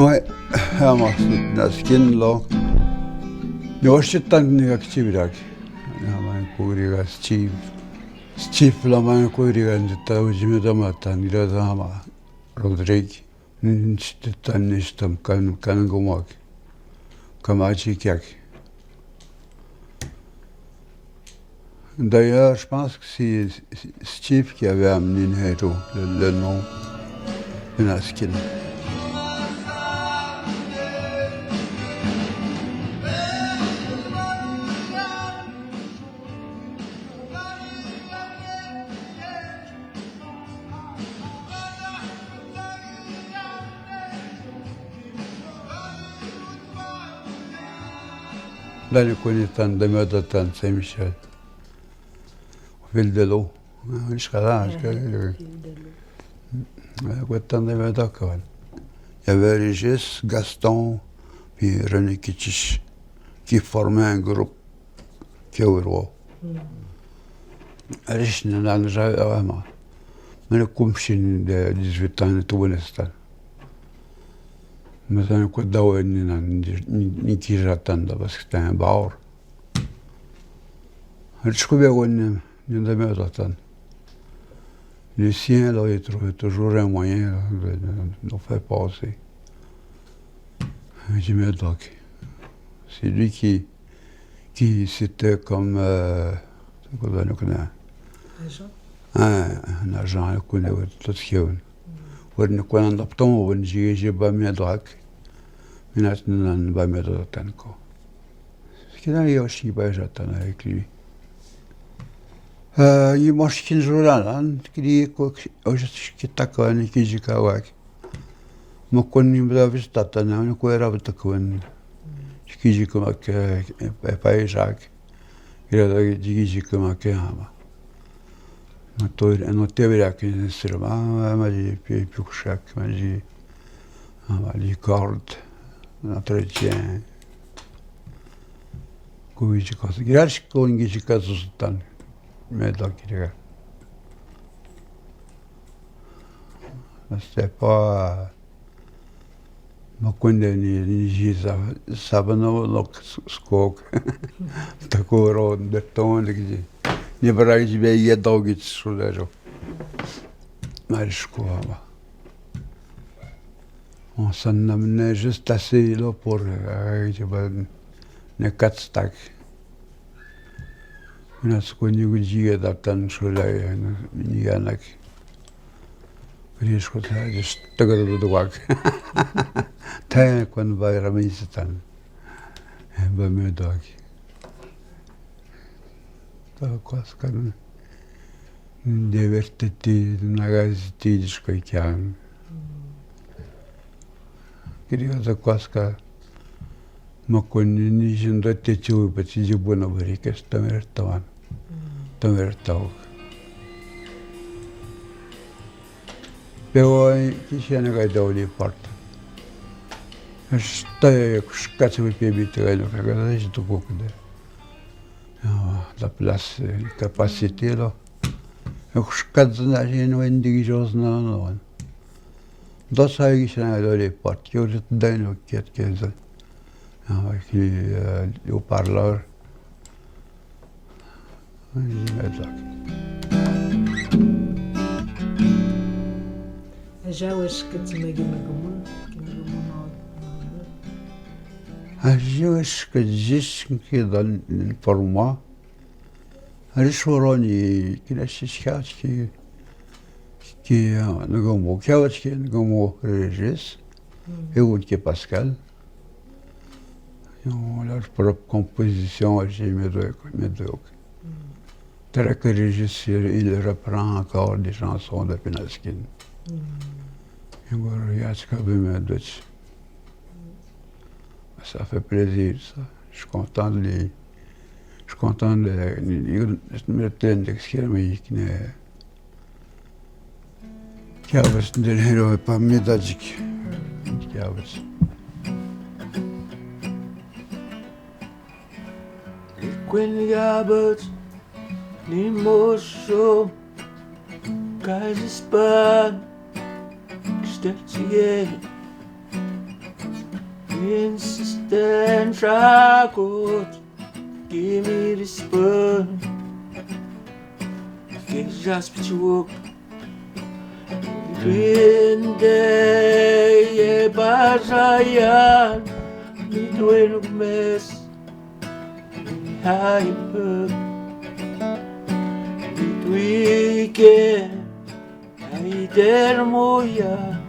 Ouais, ama naskin lo. Yoshittan ni aktivirak. Ama kuriga Steve. Steve la man kuriga ndita ujime damata nira dama. Rodrigue. Nstittan nistam kan gomak. Kamachi kyak. D'ailleurs, je pense que c'est Steve qui avait amené le nom de Naskin. Là, je connais tant de meurtres de Saint-Michel. Ville de l'eau. Je suis là, je Il y avait Régis, Gaston, puis René Kitich, qui formaient un groupe qui est au roi. Régis n'a jamais vraiment. Mais le Kumchin de 18 ans, tout le temps. Mais ça ne coûte pas ni qui j'attends parce que c'était un bar. Je trouvais qu'on ne me attend. Les siens, là, ils trouvaient toujours un moyen de nous faire passer. Je me dis, c'est lui qui c'était comme, c'est quoi ça, nous connaît? Un agent, il connaît tout ce qu'il y a. Nous connaissons l'opton, j'ai pas mis à droite. Mais maintenant, on va mettre à temps. Ce qui est aussi pas j'attends avec lui. Il marche 15 jours là, qui dit que takone qui dit kawak. Mo konni bla vistatana, on ko era takone. Qui dit comme que pas Jacques. Il a dit comme que ama. Non te verrà che ma di più chaque, ma di li corde, l'entretien. Cui ci cosa. Grazie con chi ci caso stanno. Mais donc, c'était pas. Ma quando ni sabano lo skog. Tako ron de ton de ni braj be je dogic suležo. Mariško ama. On s'en amenait juste assez là pour ne katstak. Nas koni gujiga da tan shulai ni yanak. Rieško ta je tagad do dwak. Ta kon vai ramistan. Ba me dag. Ta kaskan divertiti nagaziti diskoikan. Queria da kaska ma koni ni jindo te chu pa chi jibuna bari ke stamertawan. Tamertaw. Pero kisha na dawli part. Stai skatsu pe bitelo kaga je to kokde. La place, la capacité là. Skadzna jeno indi jozna no. Dosa kisha na dawli part. Yo je dano ket kezel. Avec les haut-parleurs. Ajawas que te magamagamon, Ajawas que diz que dans pour moi, Rishoroni qui la chichach qui nagamo kawach qui nagamo Régis et ou qui Pascal. Ils ont leur propre composition, j'ai mes deux. Très que Régis, il reprend encore des chansons de Penaskin. Ça fait plaisir, ça. Je suis content de les... Je suis content de mettre l'exclamation qui a de l'héros pas médagique. Quel gabet ni mosso kai span stellt sie Insistent ragot, give me the spoon. Can't just be too Rinde e bazayan, midway of mess, hyper, midweekend, I dare moya.